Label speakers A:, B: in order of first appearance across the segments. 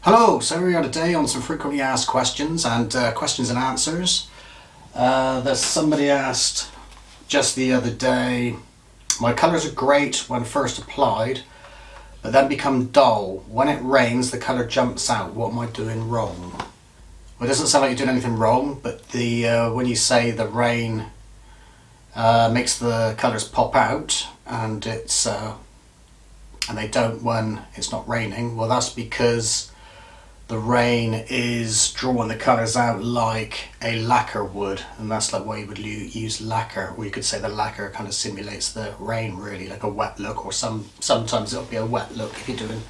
A: Hello, so we are today on some frequently asked questions and questions and answers. There's somebody asked just the other day, my colours are great when first applied, but then become dull. When it rains, the colour jumps out. What am I doing wrong? Well, it doesn't sound like you're doing anything wrong, but when you say the rain makes the colours pop out and and they don't when it's not raining, well, that's because the rain is drawing the colours out like a lacquer would, and that's like why you would use lacquer, or you could say the lacquer kind of simulates the rain, really, like a wet look, or sometimes it'll be a wet look if you're doing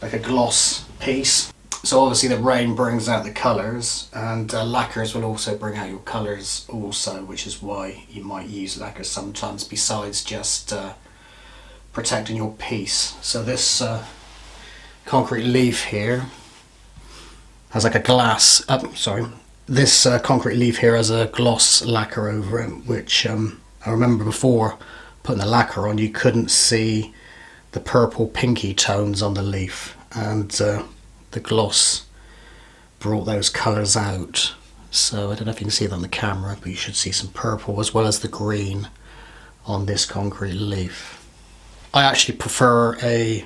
A: like a gloss piece. So obviously the rain brings out the colours, and lacquers will also bring out your colours also, which is why you might use lacquer sometimes besides just protecting your piece. So this concrete leaf here has like a glass, this concrete leaf here has a gloss lacquer over it, which I remember before putting the lacquer on you couldn't see the purple pinky tones on the leaf, and the gloss brought those colours out. So I don't know if you can see that on the camera, but you should see some purple as well as the green on this concrete leaf. I actually prefer a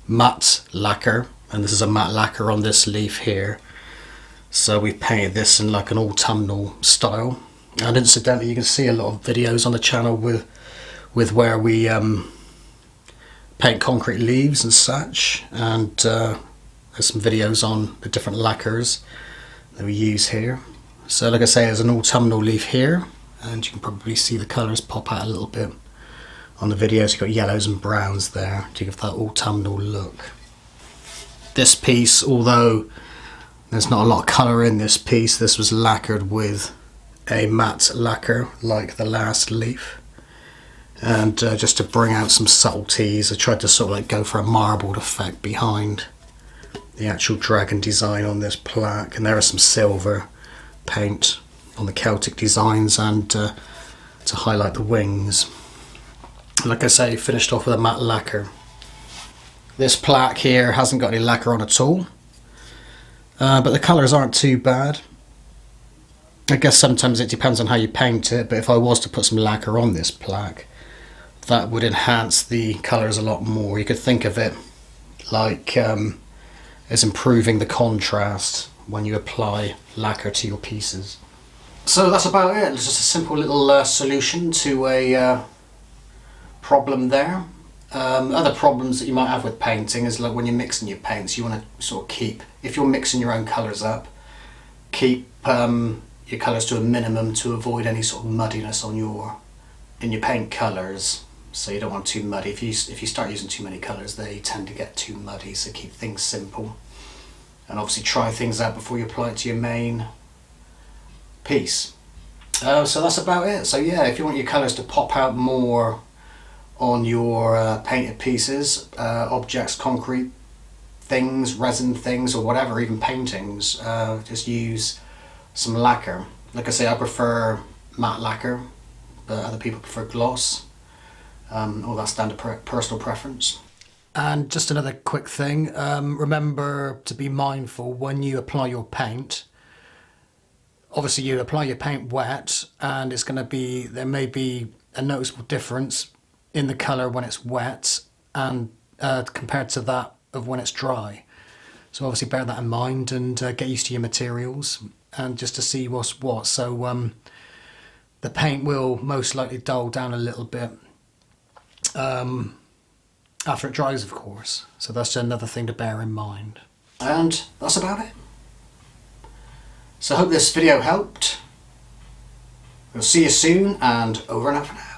A: matte lacquer, and this is a matte lacquer on this leaf here. So we painted this in like an autumnal style, and incidentally you can see a lot of videos on the channel with where we paint concrete leaves and such, and there's some videos on the different lacquers that we use here. So like I say, there's an autumnal leaf here, and you can probably see the colours pop out a little bit on the videos. You've got yellows and browns there to give that autumnal look. This piece, although there's not a lot of colour in this piece, this was lacquered with a matte lacquer like the last leaf. And just to bring out some subtleties, I tried to sort of like go for a marbled effect behind the actual dragon design on this plaque. And there is some silver paint on the Celtic designs, and to highlight the wings. Like I say, finished off with a matte lacquer. This plaque here hasn't got any lacquer on at all, but the colours aren't too bad. I guess sometimes it depends on how you paint it, but if I was to put some lacquer on this plaque, that would enhance the colours a lot more. You could think of it like as improving the contrast when you apply lacquer to your pieces. So that's about it. It's just a simple little solution to a problem there. Other problems that you might have with painting is like when you're mixing your paints, you want to sort of keep, if you're mixing your own colours up, keep your colours to a minimum to avoid any sort of muddiness in your paint colours. So you don't want too muddy. If you start using too many colours, they tend to get too muddy, so keep things simple. And obviously try things out before you apply it to your main piece. So that's about it. So yeah, if you want your colours to pop out more on your painted pieces, objects, concrete things, resin things, or whatever, even paintings, just use some lacquer. Like I say, I prefer matte lacquer, but other people prefer gloss. All that's down to personal preference. And just another quick thing, remember to be mindful when you apply your paint. Obviously you apply your paint wet, and it's going to be, there may be a noticeable difference in the colour when it's wet and compared to that of when it's dry. So obviously bear that in mind, and get used to your materials and just to see what's what. So the paint will most likely dull down a little bit after it dries, of course. So that's another thing to bear in mind. And that's about it. So I hope this video helped. We'll see you soon, and over and out for now.